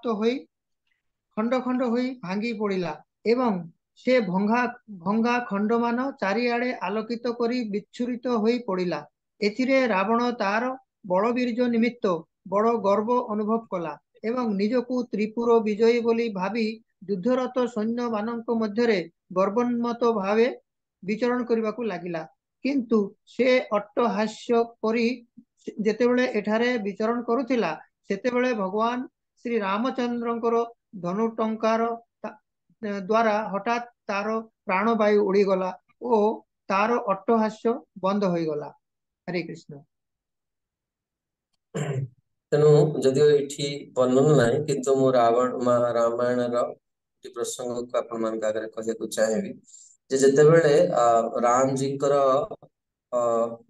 ଉତ୍ତପ୍ତ ହୋଇ ଖଣ୍ଡ ଖଣ୍ଡ ହୋଇ ଭାଙ୍ଗି ପଡ଼ିଲା ଏବଂ ସେ ଭଙ୍ଗା ଭଙ୍ଗା ଖଣ୍ଡମାନ ଚାରିଆଡ଼େ ଆଲୋକିତ କରି ବିଚ୍ଛୁରିତ ହୋଇ ପଡ଼ିଲା। ଏଥିରେ ରାବଣ ତାର ବଳବୀର୍ଯ୍ୟ ନିମିତ୍ତ ବଡ଼ ଗର୍ବ ଅନୁଭବ କଲା ଏବଂ ନିଜକୁ ତ୍ରିପୁର ବିଜୟୀ ବୋଲି ଭାବି ଯୁଦ୍ଧରତ ସୈନ୍ୟମାନଙ୍କ ମଧ୍ୟରେ ଗର୍ବନ୍ମତ ଭାବେ ବିଚରଣ କରିବାକୁ ଲାଗିଲା। କିନ୍ତୁ ସେ ଅଟ୍ଟହାସ୍ୟ କରି ଯେତେବେଳେ ଏଠାରେ ବିଚରଣ କରୁଥିଲା, ସେତେବେଳେ ଭଗବାନ ଶ୍ରୀ ରାମଚନ୍ଦ୍ରଙ୍କର ଧନୁ ଟଙ୍କାର ଦ୍ୱାରା ହଠାତ୍ ତାର ପ୍ରାଣବାୟୁ ଉଡ଼ିଗଲା ଓ ତାର ଅଟ୍ଟହାସ୍ୟ ବନ୍ଦ ହୋଇଗଲା। ହରେ କୃଷ୍ଣ। ତେଣୁ ଯଦିଓ ଏଠି ବର୍ଣ୍ଣନା ନାହିଁ, କିନ୍ତୁ ମୁଁ ରାମାୟଣର ପ୍ରସଙ୍ଗକୁ ଆପଣମାନଙ୍କ ଆଗରେ କହିବାକୁ ଚାହିଁବି ଯେ ଯେତେବେଳେ ରାମଜୀଙ୍କର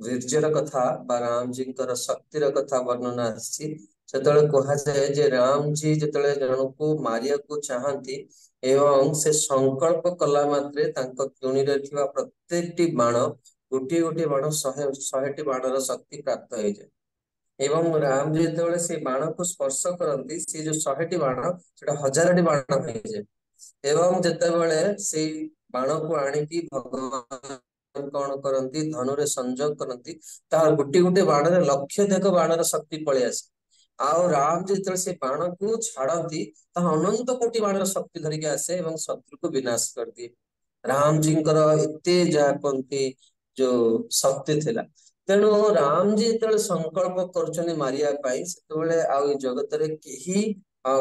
ବୀର୍ଯ୍ୟର କଥା ବା ରାମଜୀଙ୍କର ଶକ୍ତିର କଥା ବର୍ଣ୍ଣନା ଆସିଛି, ସେତେବେଳେ କୁହାଯାଏ ଯେ ରାମଜୀ ଯେତେବେଳେ ଜଣକୁ ମାରିବାକୁ ଚାହାନ୍ତି ଏବଂ ସେ ସଂକଳ୍ପ କଲା ମାତ୍ରେ ତାଙ୍କ ତୁଣୀରେ ଥିବା ପ୍ରତ୍ୟେକଟି ବାଣ ଗୋଟିଏ ଗୋଟିଏ ବାଣ 100ଟି ବାଣର ଶକ୍ତି ପ୍ରାପ୍ତ ହେଇଯାଏ ଏବଂ ରାମଜୀ ଯେତେବେଳେ ସେ ବାଣକୁ ସ୍ପର୍ଶ କରନ୍ତି, ସେ ଯୋଉ 100ଟି ବାଣ ସେଟା 1000ଟି ବାଣ ହେଇଯାଏ ଏବଂ ଯେତେବେଳେ ସେଇ ବାଣକୁ ଆଣିକି ଭଗବାନ କଣ କରନ୍ତି, ଧନୁରେ ସଂଯୋଗ କରନ୍ତି, ତାହା ଗୋଟିଏ ଗୋଟିଏ ବାଣରେ ଲକ୍ଷାଧିକ ବାଣର ଶକ୍ତି ପଳେଇ ଆସେ। ଆଉ ରାମ ଯେତେବେଳେ ସେ ବାଣକୁ ଛାଡନ୍ତି, ତାହା ଅନନ୍ତ କୋଟି ବାଣର ଶକ୍ତି ଧରିକି ଆସେ ଏବଂ ଶତ୍ରୁକୁ ବିନାଶ କରିଦିଏ। ରାମଜୀଙ୍କର ଏତେ ଯାହା କୁହନ୍ତି ଯୋଉ ଶକ୍ତି ଥିଲା। ତେଣୁ ରାମଜୀ ଯେତେବେଳେ ସଂକଳ୍ପ କରୁଛନ୍ତି ମାରିବା ପାଇଁ, ସେତେବେଳେ ଆଉ ଏ ଜଗତରେ କେହି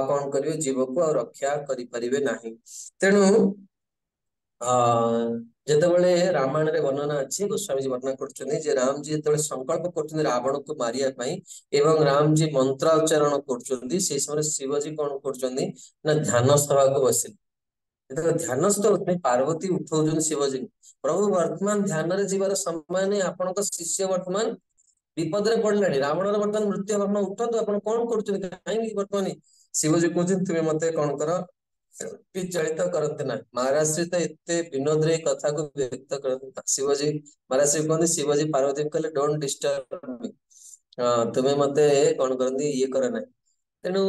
କଣ କରିବେ, ଜୀବକୁ ଆଉ ରକ୍ଷା କରିପାରିବେ ନାହିଁ। ତେଣୁ ଯେତେବେଳେ ରାମାୟଣରେ ବର୍ଣ୍ଣନା ଅଛି, ଗୋସ୍ୱାମୀଜୀ ବର୍ଣ୍ଣନା କରୁଛନ୍ତି ଯେ ରାମଜୀ ଯେତେବେଳେ ସଂକଳ୍ପ କରୁଛନ୍ତି ରାବଣକୁ ମାରିବା ପାଇଁ ଏବଂ ରାମଜୀ ମନ୍ତ୍ର ଉଚ୍ଚାରଣ କରୁଛନ୍ତି, ସେଇ ସମୟରେ ଶିବଜୀ କଣ କରୁଛନ୍ତି ନା ଧ୍ୟାନସ୍ଥ ହେବାକୁ ବସିଲେ। ଯେତେବେଳେ ଧ୍ୟାନସ୍ଥ ହଉଛନ୍ତି, ପାର୍ବତୀ ଉଠଉଛନ୍ତି ଶିବଜୀ, ପ୍ରଭୁ ବର୍ତ୍ତମାନ ଧ୍ୟାନରେ ଯିବାର ସମୟ ନେଇ, ଆପଣଙ୍କ ଶିଷ୍ୟ ବର୍ତ୍ତମାନ ବିପଦରେ ପଡିଲାଣି, ରାବଣର ବର୍ତ୍ତମାନ ମୃତ୍ୟୁ ଆପଣ ଉଠନ୍ତୁ, ଆପଣ କଣ କରୁଛନ୍ତି, କାହିଁକି ବର୍ତ୍ତମାନ? ଶିବଜୀ କହୁଛନ୍ତି ତୁମେ ମତେ କଣ କର, ବିଚଳିତ କରନ୍ତି ନାହିଁ। ମହାରାଜ ତ ଏତେ ବିନୋଦରେ ଏଇ କଥାକୁ ବ୍ୟକ୍ତ କରନ୍ତି। ଶିବଜୀ ମହାରାଜ କୁହନ୍ତି, ଶିବଜୀ ପାର୍ବତୀ କହିଲେ ଡୋଣ୍ଟ ଡିଷ୍ଟର୍ବ ମି, ତୁମେ ମତେ କଣ କରନ୍ତି ଇଏ କର ନାହିଁ। ତେଣୁ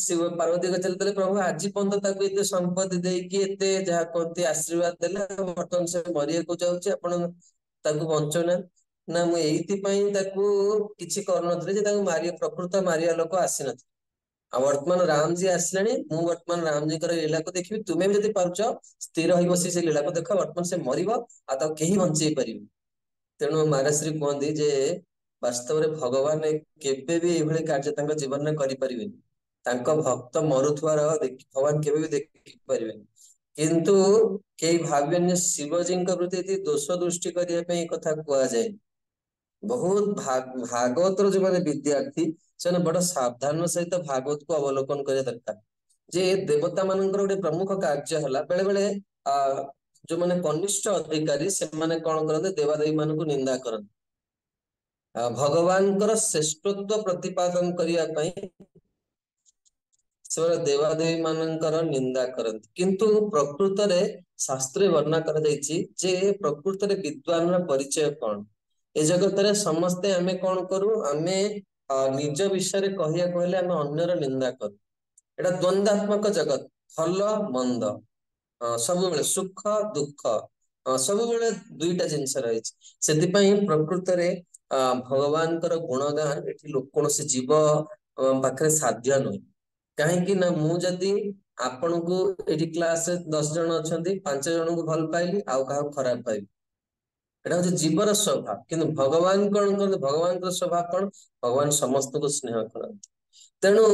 ଶିବ ପାର୍ବତୀ କହିଲେ ପ୍ରଭୁ ଆଜି ପର୍ଯ୍ୟନ୍ତ ତାକୁ ଏତେ ସମ୍ପତ୍ତି ଦେଇକି ଏତେ ଯାହା କୁହନ୍ତି ଆଶୀର୍ବାଦ ଦେଲେ, ବର୍ତ୍ତମାନ ସେ ମରିବାକୁ ଯାଉଛି, ଆପଣ ତାକୁ ବଞ୍ଚଉନାହାନ୍ତି। ନା ମୁଁ ଏଇଥିପାଇଁ ତାକୁ କିଛି କରୁନଥିଲି ଯେ ତାକୁ ପ୍ରକୃତ ମାରିବା ଲୋକ ଆସିନଥିଲେ। ଆଉ ବର୍ତ୍ତମାନ ରାମଜୀ ଆସିଲାଣି, ମୁଁ ବର୍ତ୍ତମାନ ରାମଜୀଙ୍କର ଲୀଳାକୁ ଦେଖିବି, ତୁମେ ବି ଯଦି ପାରୁଛ ସ୍ଥିର ହେଇ ବସି ସେ ଲୀଳାକୁ ଦେଖ, ବର୍ତ୍ତମାନ ସେ ମରିବ ଆଉ ତାକୁ କେହି ବଞ୍ଚେଇ ପାରିବେ। ତେଣୁ ମାରାଶ୍ରୀ କୁହନ୍ତି ଯେ ବାସ୍ତବରେ ଭଗବାନ କେବେ ବି ଏଇଭଳି କାର୍ଯ୍ୟ ତାଙ୍କ ଜୀବନରେ କରିପାରିବେନି। ତାଙ୍କ ଭକ୍ତ ମରୁଥିବାର ଭଗବାନ କେବେ ବି ଦେଖିପାରିବେନି। କିନ୍ତୁ କେହି ଭାବିବେନି ଯେ ଶିବଜୀଙ୍କ ପ୍ରତି ଏଠି ଦୋଷ ଦୃଷ୍ଟି କରିବା ପାଇଁ ଏ କଥା କୁହାଯାଏ। ବହୁତ ଭାଗବତର ଯୋଉମାନେ ବିଦ୍ୟାର୍ଥୀ, ସେମାନେ ବଡ ସାବଧାନ ସହିତ ଭାଗବତକୁ ଅବଲୋକନ କରିବା ଦରକାର। ଯେ ଦେବତା ମାନଙ୍କର ଗୋଟେ ପ୍ରମୁଖ କାର୍ଯ୍ୟ ହେଲା, ବେଳେ ବେଳେ ଯୋଉମାନେ କନିଷ୍ଠ ଅଧିକାରୀ ସେମାନେ କଣ କରନ୍ତି, ଦେବାଦେବୀ ମାନଙ୍କୁ ନିନ୍ଦା କରନ୍ତି। ଭଗବାନଙ୍କର ଶ୍ରେଷ୍ଠତ୍ୱ ପ୍ରତିପାଦନ କରିବା ପାଇଁ ସେମାନେ ଦେବାଦେବୀ ମାନଙ୍କର ନିନ୍ଦା କରନ୍ତି। କିନ୍ତୁ ପ୍ରକୃତରେ ଶାସ୍ତ୍ରରେ ବର୍ଣ୍ଣନା କରାଯାଇଛି ଯେ ପ୍ରକୃତରେ ବିଦ୍ୱାନର ପରିଚୟ କଣ? ଏ ଜଗତରେ ସମସ୍ତେ ଆମେ କଣ କରୁ, ଆମେ ନିଜ ବିଷୟରେ କହିବାକୁ ହେଲେ ଆମେ ଅନ୍ୟର ନିନ୍ଦା କରୁ। ଏଟା ଦ୍ୱନ୍ଦାତ୍ମକ ଜଗତ, ଭଲ ମନ୍ଦ, ସବୁବେଳେ ସୁଖ ଦୁଃଖ, ସବୁବେଳେ ଦୁଇଟା ଜିନିଷ ରହିଛି। ସେଥିପାଇଁ ପ୍ରକୃତରେ ଭଗବାନଙ୍କର ଗୁଣଗାନ ଏଠି କୌଣସି ଜୀବ ପାଖରେ ସାଧ୍ୟ ନୁହେଁ। କାହିଁକି ନା ମୁଁ ଯଦି ଆପଣଙ୍କୁ ଏଠି କ୍ଲାସରେ 10 ଜଣ ଅଛନ୍ତି, 5 ଜଣଙ୍କୁ ଭଲ ପାଇଲି ଆଉ କାହାକୁ ଖରାପ ପାଇଲି, ଏଟା ହଉଛି ଜୀବର ସ୍ୱଭାବ। କିନ୍ତୁ ଭଗବାନ କଣ କରନ୍ତି, ଭଗବାନଙ୍କର ସ୍ୱଭାବ କଣ, ଭଗବାନ ସମସ୍ତଙ୍କୁ ସ୍ନେହ କରନ୍ତି। ତେଣୁ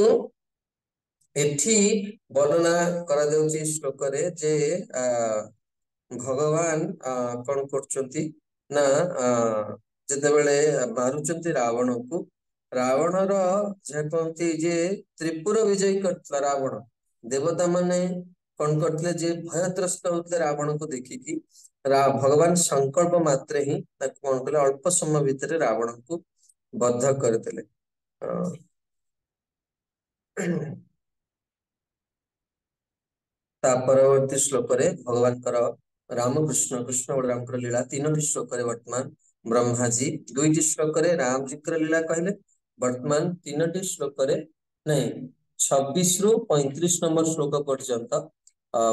ଏଠି ବର୍ଣ୍ଣନା କରାଯାଉଛି ଶ୍ଲୋକରେ ଯେ ଭଗବାନ କଣ କରୁଛନ୍ତି ନା ଯେତେବେଳେ ମାରୁଛନ୍ତି ରାବଣକୁ, ରାବଣର ଯାହା କହନ୍ତି ଯେ ତ୍ରିପୁର ବିଜୟୀ କରିଥିଲା ରାବଣ, ଦେବତା ମାନେ କଣ କରିଥିଲେ ଯେ ଭୟତ୍ରସ୍ତ ହଉଥିଲେ ରାବଣକୁ ଦେଖିକି, ଭଗବାନ ସଂକଳ୍ପ ମାତ୍ରେ ହିଁ ତାକୁ କଣ କଲେ, ଅଳ୍ପ ସମୟ ଭିତରେ ରାବଣକୁ ବଦ୍ଧ କରିଦେଲେ। ତା ପରବର୍ତ୍ତୀ ଶ୍ଲୋକରେ ଭଗବାନଙ୍କର ରାମକୃଷ୍ଣ କୃଷ୍ଣ ବଳରାମଙ୍କର ଲୀଳା 3ଟି ଶ୍ଲୋକରେ ବର୍ତ୍ତମାନ ବ୍ରହ୍ମାଜୀ, 2ଟି ଶ୍ଲୋକରେ ରାମଜୀଙ୍କର ଲୀଳା କହିଲେ, ବର୍ତ୍ତମାନ 3ଟି ଶ୍ଲୋକରେ ନାଇଁ 26 ରୁ 35 नंबर श्लोक पर्यंत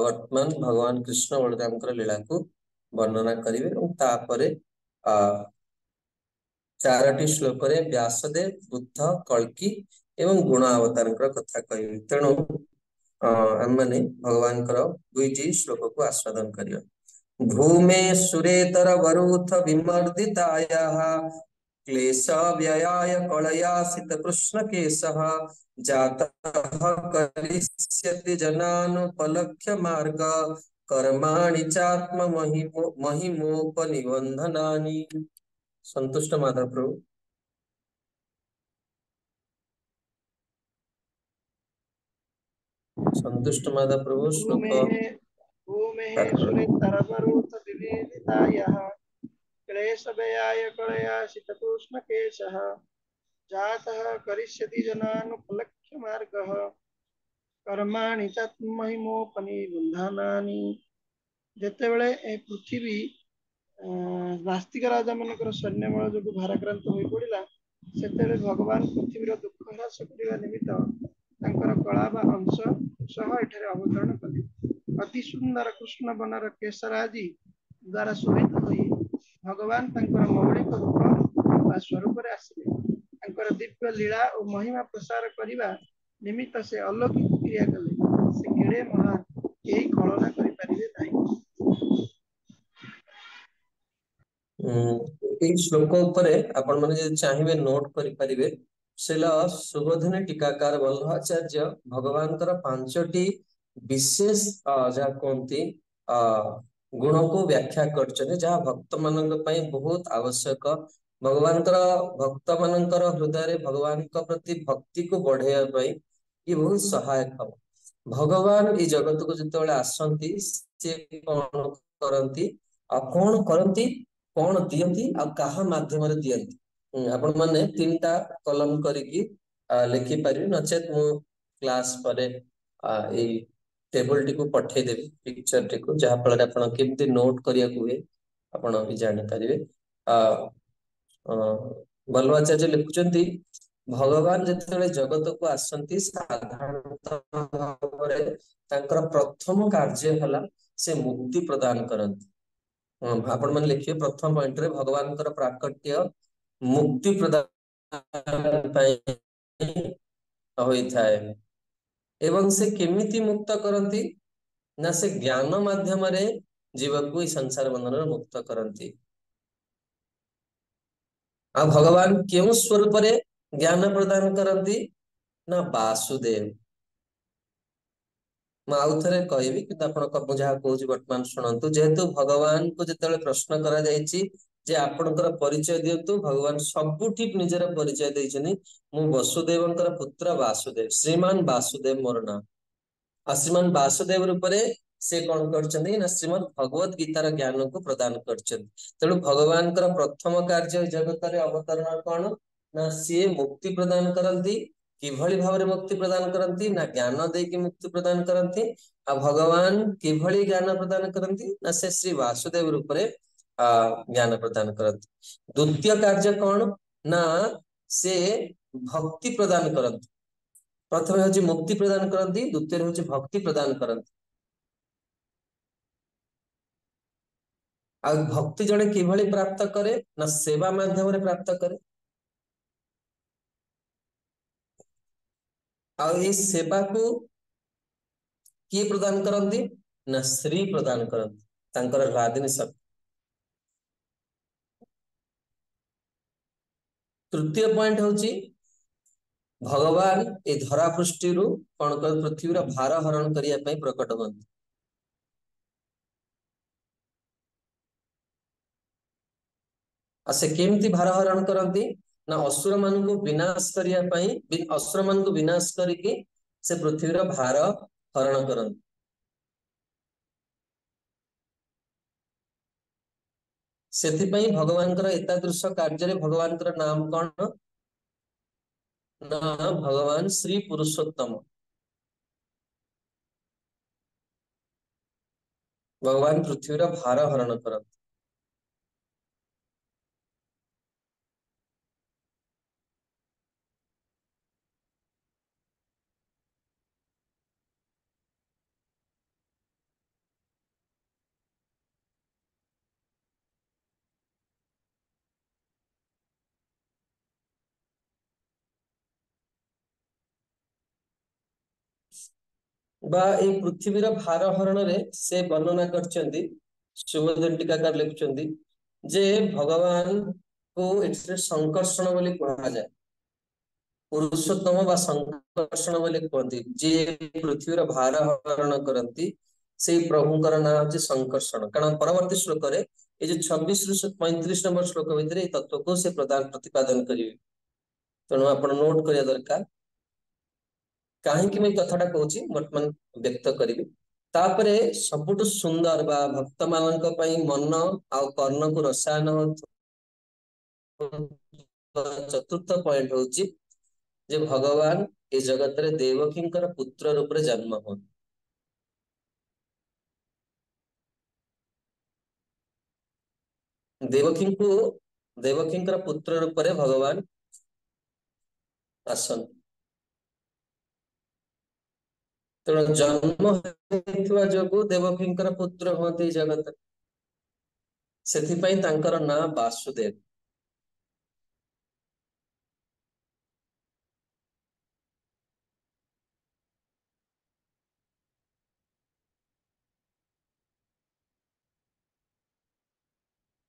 वर्तमान भगवान कृष्ण बलराम लीला को वर्णना करेंगे और तापरे चारोटी श्लोक रे व्यासदेव बुद्ध कल्कि एवं गुण अवतार कथा कहे तेणु आम माने भगवान दुईटी श्लोक को आस्वादन करिया भूमे सुरेतर वरुथ विमर्दितायाः क्लेश व्ययाय कलयासित कृष्ण केशः जातः करिष्यति जनानुपलक्ष्य मार्ग कर्माणि चात्म महिमोपनिबन्धनानि। संतुष्ट माधव प्रभु। संतुष्ट माधव प्रभु श्लोक भूमेः सुरेतरवरुथ विमर्दितायाः क्लेशव्ययाय कलयासिततूष्णकेशः जातः करिष्यति जनानुपलक्ष्य मार्गः कर्माणि चात्महिमोपनिबन्धनानि। जेतेबेले ए पृथ्वी नास्तिक राजा मनकर सैन्यबल जो भाराक्रांत हो पड़ा से भगवान पृथ्वीर दुख ह्रास करने निमित्त तांकर कला बा अंश सह एठारे अवतरण कले। अति सुंदर कृष्ण बनर केशराजी द्वारा शोभित होई भगवान तांकर मौलिक रूप बा स्वरूप रे आसिले तांकर दिव्य लीला और महिमा प्रसार करिबा निमित्त से अलौकिक क्रिया कले। से केड़े महान केही कल्पना करि परिबे नाही। श्लोक उपरे आपण माने जे चाहिबे नोट करि परिबे सेला सुबोधन टीकाकार वल्लभाचार्य भगवान कर पांचटी विशेष जा कोंती गुण को व्याख्या करछने जहा भक्त मानक पई बहुत आवश्यक भगवान कर भक्त मानकर हृदय रे भगवान का प्रति भक्ति को बढ़ाया पई ये बहुत सहायक हम भगवान ई जगत को जतबेले आसंती से कोन करंती आ कोन करंती कौन दियंती आ कहा माध्यम रे दियंती आपण माने तीनटा कलम करिकी लिखि पारि नचेत मु क्लास परे ए टेबल टी को पठे देबी पिक्चर टी को जहा फल आपण केमती नोट करिया हुए आपण भी जानि परिबे बल्लभाचार्य लिखुचंती भगवान जतबेले जगत को आसंती साधारणतः भाବରେ तांकर प्रथम कार्य हला से मुक्ति प्रदान करंती। आपण मन लिखिए प्रथम पॉइंट रे भगवान कर प्राकट्य मुक्ति प्रदान होई थाए एवं से केमिति मुक्त करंती ना से ज्ञान माध्यम रे जीव को संसार बंधन मुक्त करंती। आ भगवान केउ स्वरूप रे ज्ञान प्रदान करंती ना वासुदेव आउथरे कहबी कि आपण जहाँ कहूँ वर्तमान शुणु जेहेतु भगवान को जिते प्रश्न करा जायछि जे आपणकर परिचय दियंतु भगवान सबुठी निजर परिचय देइछनि मु वसुदेवंकर पुत्र वासुदेव श्रीमान वासुदेव मोर नाम आ श्रीमान वासुदेव रूपरे से कौन करछन्ति ना श्रीमद् भगवत गीतार ज्ञान को प्रदान करछन्ति। तेणु भगवान कर प्रथम कार्य जगत रे अवतरण कौन ना सी मुक्ति प्रदान करंती किभଳି भाବରେ मुक्ति प्रदान करंती ना ज्ञान देकी मुक्ति प्रदान करंती आ भगवान किभଳି ज्ञान प्रदान करंती ना से श्री वासुदेव रूप रे ज्ञान प्रदान करंती। द्वितीय कार्य कौन ना से भक्ति प्रदान करंती प्रथम हूँ मुक्ति प्रदान करंती द्वितीय हूँ भक्ति प्रदान करंती। आ भक्ति जड़े किभଳି प्राप्त करे ना सेवा माध्यम रे प्राप्त करे आ ये सेवा को किए प्रदान करंती ना श्री प्रदान करंती तांकर राधिनी सब। तृतीय पॉइंट होची भगवान ए धरा पृष्ठि रु कौन कर पृथ्वी भार हरण करिया पई प्रकट होंती आ से केमती भार हरण करंती ना असुर मान को विनाश करिया पई असुर मान को विनाश करिके से पृथ्वी भार हरण करंती। सेथिपई भगवान एतादृश कार्य भगवान नाम कौन ना भगवान श्री पुरुषोत्तम भगवान पृथ्वी भार हरण करंती। बा एई पृथ्वीर भार हरण रे से वर्णना करचंदी सुबोधन टीकाकार लिखुचंदी जे भगवान को एठरे संकर्षण बोली कहा जाए पुरुषोत्तम बा संकर्षण बोली कहती जे पृथ्वीर भार हरण करती से प्रभुଙ୍କର ନାଁ ହେଉଛି ସଂକର୍ଷଣ କାରଣ ପରବର୍ତ୍ତୀ ଶ୍ଲୋକରେ ଏ ଯୋଉ 26 ରୁ 35 ନମ୍ବର ଶ୍ଲୋକ ଭିତରେ এই ତତ୍ତ୍ୱକୁ ସେ ପ୍ରତିପାଦନ କରିବେ ତେଣୁ ଆପଣ ନୋଟ କରିବା ଦରକାର କାହିଁକି ମୁଁ ଏ କଥାଟା କହୁଛି ବର୍ତ୍ତମାନ ବ୍ୟକ୍ତ କରିବି ତାପରେ ସବୁଠୁ ସୁନ୍ଦର ବା ଭକ୍ତମାନଙ୍କ ପାଇଁ ମନ ଆଉ କର୍ଣ୍ଣକୁ ରସାୟନ ଚତୁର୍ଥ ପଏଣ୍ଟ ହଉଛି ଯେ ଭଗବାନ ଏ ଜଗତରେ ଦେବକୀଙ୍କର ପୁତ୍ର ରୂପରେ ଜନ୍ମ ହୁଅନ୍ତି ଦେବକୀଙ୍କର ପୁତ୍ର ରୂପରେ ଭଗବାନ ଆସନ୍ତି ତେଣୁ ଜନ୍ମ ହେଇଥିବା ଯୋଗୁ ଦେବକୀଙ୍କର ପୁତ୍ର ହୁଅନ୍ତି ଏ ଜଗତରେ ସେଥିପାଇଁ ତାଙ୍କର ନାଁ ବାସୁଦେବ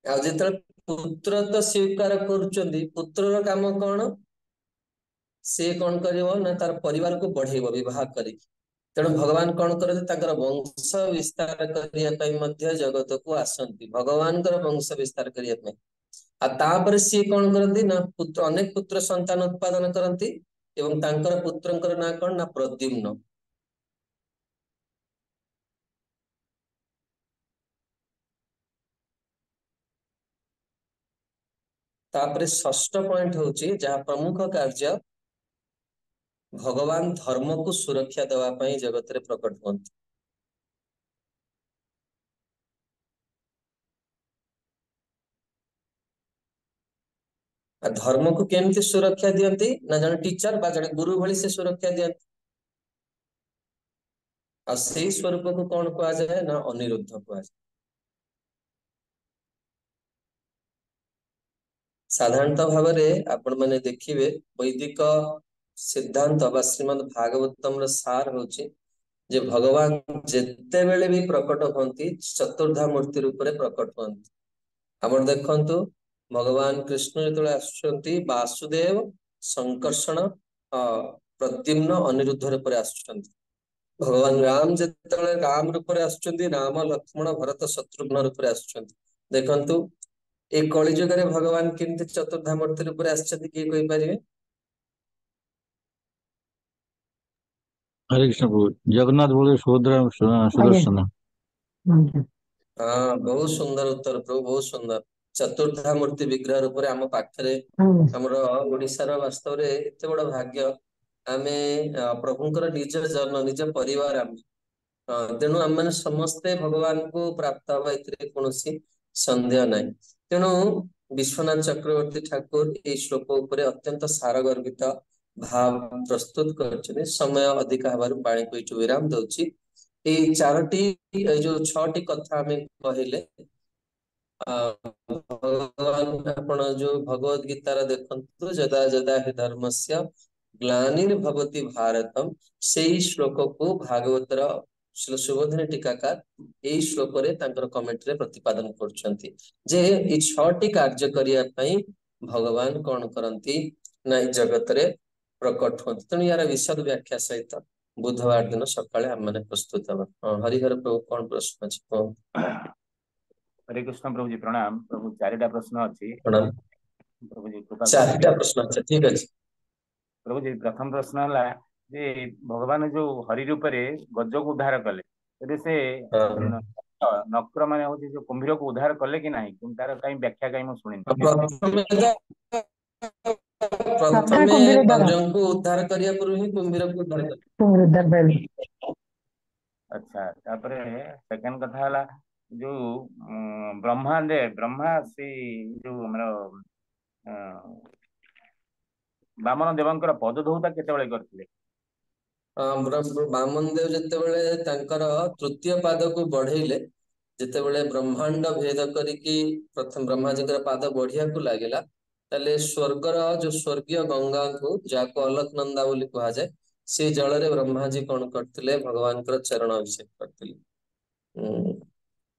ଆଉ ଯେତେବେଳେ ପୁତ୍ର ତ ସ୍ୱୀକାର କରୁଛନ୍ତି ପୁତ୍ରର କାମ କଣ ସେ କଣ କରିବ ନା ତାର ପରିବାରକୁ ବଢେଇବ ବିବାହ କରିକି ତେଣୁ ଭଗବାନ କଣ କରନ୍ତି ତାଙ୍କର ବଂଶ ବିସ୍ତାର କରିବା ପାଇଁ ମଧ୍ୟ ଜଗତକୁ ଆସନ୍ତି ଭଗବାନଙ୍କର ବଂଶ ବିସ୍ତାର କରିବା ପାଇଁ ଆଉ ତାପରେ ସିଏ କଣ କରନ୍ତି ନା ଅନେକ ପୁତ୍ର ସନ୍ତାନ ଉତ୍ପାଦନ କରନ୍ତି ଏବଂ ତାଙ୍କର ପୁତ୍ରଙ୍କର ନାଁ କଣ ନା ପ୍ରଦ୍ୟୁମ୍ନ ତାପରେ ଷଷ୍ଠ ପଏଣ୍ଟ ହଉଛି ଯାହା ପ୍ରମୁଖ କାର୍ଯ୍ୟ ଭଗବାନ ଧର୍ମକୁ ସୁରକ୍ଷା ଦେବା ପାଇଁ ଜଗତରେ ପ୍ରକଟ ହୁଅନ୍ତି ଧର୍ମକୁ କେମିତି ସୁରକ୍ଷା ଦିଅନ୍ତି ନା ଜଣେ ଟିଚର ବା ଜଣେ ଗୁରୁ ଭଳି ସେ ସୁରକ୍ଷା ଦିଅନ୍ତି ଆଉ ସେଇ ସ୍ୱରୂପକୁ କଣ କୁହାଯାଏ ନା ଅନିରୁଦ୍ଧ କୁହାଯାଏ ସାଧାରଣତଃ ଭାବରେ ଆପଣ ମାନେ ଦେଖିବେ ବୈଦିକ ସିଦ୍ଧାନ୍ତ ବା ଶ୍ରୀମଦ୍ ଭାଗବତମର ସାର ହଉଛି ଯେ ଭଗବାନ ଯେତେବେଳେ ବି ପ୍ରକଟ ହୁଅନ୍ତି ଚତୁର୍ଦ୍ଧା ମୂର୍ତ୍ତି ରୂପରେ ପ୍ରକଟ ହୁଅନ୍ତି ଆମର ଦେଖନ୍ତୁ ଭଗବାନ କୃଷ୍ଣ ଯେତେବେଳେ ଆସୁଛନ୍ତି ବାସୁଦେବ ସଂକର୍ଷଣ ପ୍ରଦ୍ୟୁମ୍ନ ଅନିରୁଦ୍ଧ ରୂପରେ ଆସୁଛନ୍ତି ଭଗବାନ ରାମ ଯେତେବେଳେ ରାମ ରୂପରେ ଆସୁଛନ୍ତି ରାମ ଲକ୍ଷ୍ମଣ ଭରତ ଶତ୍ରୁଘ୍ନ ରୂପରେ ଆସୁଛନ୍ତି ଦେଖନ୍ତୁ ଏ କଳିଯୁଗରେ ଭଗବାନ କେମିତି ଚତୁର୍ଦ୍ଧା ମୂର୍ତ୍ତି ରୂପରେ ଆସିଛନ୍ତି କିଏ କହିପାରିବେ हरे कृष्ण प्रभु जगन्नाथ बोले सुभद्रा सुदर्शन हाँ बहुत सुंदर उत्तर प्रभु बहुत सुंदर चतुर्धा मूर्ति विग्रह रूप आम पाखे आमर ओडिशार वास्तव रे एते बड़ भाग्य आमे प्रभुंकर निज जन निज परिवार तेणु आम मैंने समस्ते भगवान को प्राप्त हवा एथिरे कोनोसी संदेह नहीं तेणु विश्वनाथ चक्रवर्ती ठाकुर ये श्लोक उपरे अत्यंत सारगर्भित भाव प्रस्तुत कर समय अधिक हबार पानी को विराम दउची ए चारोटी जो 6टी कथा हमें कहले भगवान आपण जो भगवत गीतार देखंतु जदा जदा हि धर्मस्य ग्लानिर्भवति भारतम सेई श्लोक को भागवतर सुबोधनी टीकाकार एई श्लोक रे तांकर कमेंट रे प्रतिपादन करछंती जे ई 6टी कार्य करिया पई भगवान कोन करंती ना जगत रे प्रकट होती तेणु यार विशद व्याख्या सहित बुधवार दिन सकाळे हम माने प्रस्तुत हबा हरिहर प्रभु कोन प्रश्न अछि हरे कृष्ण प्रभु जी प्रणाम प्रभु 4टा प्रश्न अछि प्रणाम प्रभु जी कृपा 4टा प्रश्न अछि ठीक अछि प्रभु जी प्रथम प्रश्न हला जे भगवान जो हरि रूप रे गज को उद्धार कले तबे से नक्र माने होची जो कुंभीर को उद्धार कले कि नाही तुम तार काई व्याख्या काई मु सुनिन प्रथमे गजं को उद्धार करिया पुरु ही कुंभीर को उद्धार अच्छा तापरे सेकंड कथा हला जो ब्रह्मा से जो हमर बामन देवंकर पद धौता केतेबेले करथिले बामन देव जेतेबेले तांकर तृतीय पाद को बढ़ेले जेतेबेले ब्रह्मांड भेद करिकी प्रथम ब्रह्मा जी पाद बढ़िया को लागेला ताले स्वर्गर जो स्वर्गीय गंगा को जाको अलकनंदा बोली कहा जाए से जल रे ब्रह्मा जी कौन करथिले भगवान कर चरण अभिषेक करथिले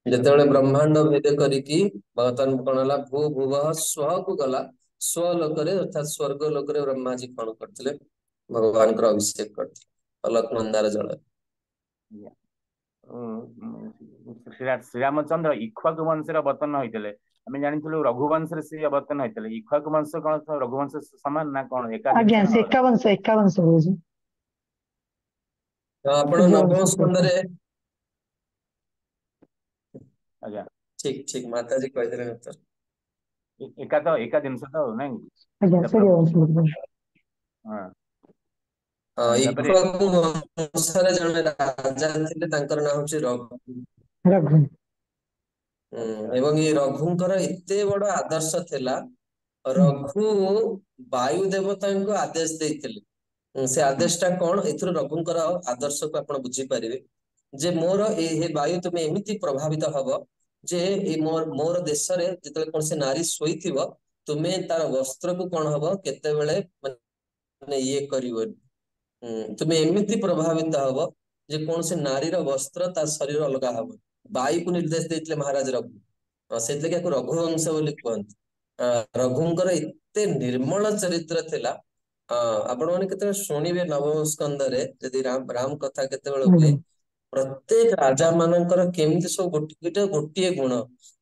जेतेबेले ब्रह्मांड भेद करिकी बर्तन कौन होला भू भुवः स्व को गला स्व लोक रे अर्थात स्वर्ग लोक रे ब्रह्मा जी कौन करथिले भगवान कर अभिषेक करथिले अलख मंदार जल श्रीरामचंद्र इक्ष्वाकु वंशर अवतरण होइतले आमे जानिथिलु रघुवंश रे से अवतरण होइतले इक्ष्वाकु वंश कोन रघुवंश समान ना कोन एका आज्ञा से एका वंश होउजी आपण नवम स्कंद रे आज्ञा ठीक माता जी कह देले उत्तर एका जिनस तो नहीं आज्ञा सूर्यवंश हां इक्ष्वाकु वंशरे जने राजा थिले तांकर नाम होची रघु एवं ये रघुंकर एते बड़ आदर्श थिला रघु वायु देवता को आदेश देइथिले से आदेशटा कोन एथुर रघुंकर आदर्श को आपण बुझी परिबे जे मोर ए वायु तुमे एमिति प्रभावित हबो जे ए मोर देश रे जतले कोन से नारी सोईथिबो तुमे तार वस्त्र को कोन हबो केते बेले माने ये करिवो तुमे एमिति प्रभावित हबो जे कोन से नारी रो वस्त्र ता शरीर अलगा हबो वायु को निर्देश देइथिले महाराज रघु सेतले के रघुवंश बोली कहंत रघुंकर एते निर्मल चरित्र थिला आपण माने केते शुनिबे नवम स्कंद रे यदि राम कथा केते बेले हुए प्रत्येक राजा मानकर केमिति सब गोटिए गुण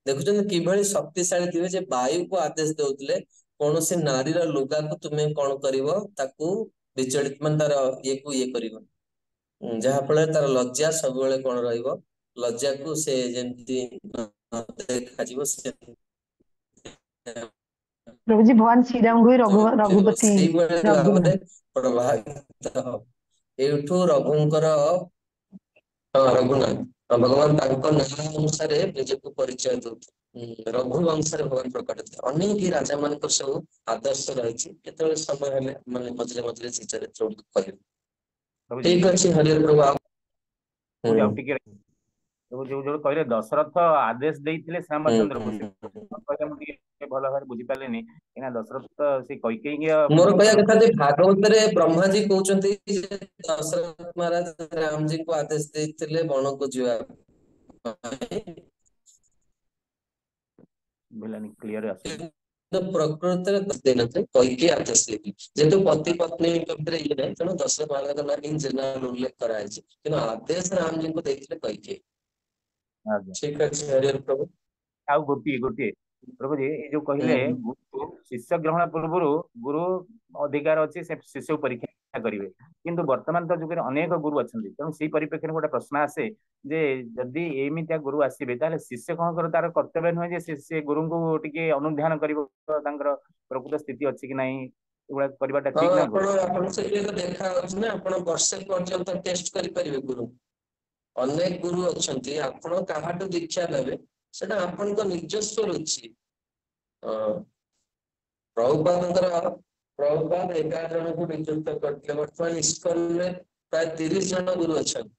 देखुछन किभଳି शक्तिशाली थिबे जे वायु को आदेश देउतले कोन से नारी रो लुगा को तुमे कोन करिवो ताकू विचलित मन तार ये को ये करिवो जहा फल तार लज्जा सब बेले कोन रहइबो लज्जा को से जेंति देखा जीवो से प्रभु जी भगवान श्री राम को रघुपति प्रभावित एठू रघुंकर रघुनाथ भगवान तांको नाम अनुसार निजको परिचय दउत रघु वंशरे भगवान प्रकट थे अनेक राजा मान सब आदर्श रही केतबे समय हेले माने मझरे मझरे से चरित्र कहबे ठीक अछि हरि प्रभु तो जो कहले दशरथ आदेश देइथिले श्यामचंद्र को कहले मु के भलो भार बुझी पालेनी एना दशरथ से कैकेयी मोर कहया कथा जे भागवत रे ब्रह्मा जी कहउचंती जे दशरथ महाराज राम जी को आदेश देइथिले वन को जीवा भेलानी क्लियर आसे तो प्रकृति रे देनते कैकेयी आदेश देथि जेतु पति पत्नी कबरे ये नै तनो दशरथ महाराज का इन जनरल उल्लेख कराय छै किन आदेश राम जी को देइथिले कैकेयी ठीक अछि हरि प्रभु आउ गोटी प्रभु जी जो कहले गुरु शिष्य ग्रहण पूर्व गुरु अधिकार अच्छी से शिष्य परीक्षा करेंगे किंतु वर्तमान तो जुगे अनेक गुरु अच्छा तेणु से परिप्रेक्षी गोटे प्रश्न आसे जे जदि एमितिया गुरु आसबे ताले शिष्य कौन कर तार कर्तव्य नुहे जे से गुरु को टिके अनुध्यान करिवो तांकर प्रकृत स्थिति अछि कि नाही एगुडा करबाटा ठीक ना आपण से ये देखा अछि ना आपण वर्ष पर्यंत टेस्ट करि परिबे गुरु अनेक गुरु अछंती आपण काहाटो दीक्षा लेबे सेटा आपण को निजस्व रुचि प्रभुपाद 11 जन को नियुक्त करथिले वर्तमान इस्कन में प्राय 30 जन गुरु अछन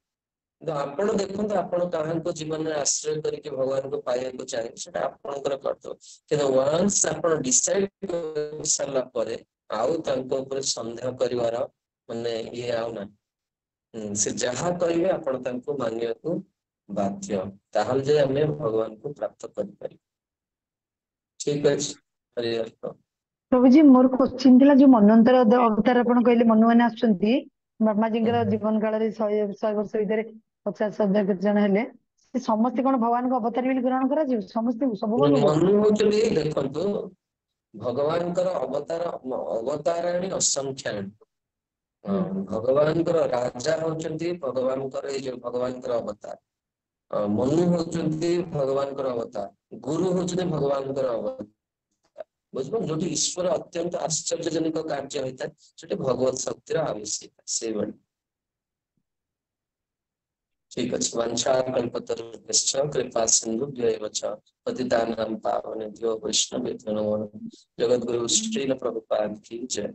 तो आपण देखंत आपण काहन को जीवन में आश्रय करके भगवान को पाए को चाहे सेटा आपण कर करतो कि वंस आपण डिसाइड कर सरला परे आउ तांको ऊपर संदेह करिवार माने ये आउ ना से जहा कहिबे आपण तांको मानिया को बाध्य ताहल जे हमें भगवान को प्राप्त कर पारि ठीक अछि हरि प्रभु जी मोर क्वेश्चन थिला जो मनंतर अवतार आपण कहले मनु माने आछंती ब्रह्मा जींकर जीवन काल रे 100 वर्ष भीतर 50,000 जन हेले समस्त कोन भगवान को अवतार बिल ग्रहण करा जी समस्त सब मनु होचली देखंतु भगवान कर अवताराणी असंख्याणी भगवान कर राजा होचंती भगवान कर जो भगवान कर अवतार मनु होचंती भगवान कर अवतार गुरु होचंती भगवान कर अवतार बुझबो जो ईश्वर अत्यंत आश्चर्यजनक कार्य होता है सेटे भगवत शक्तिर आवश्यकता से बड़ी ठीक अछि वंशा कल्पतरुश्च कृपा सिंधुभ्यो एव च पतितानां पावनेभ्यो वैष्णवेभ्यो नमो नमः जगद्गुरु श्रील प्रभुपाद की जय।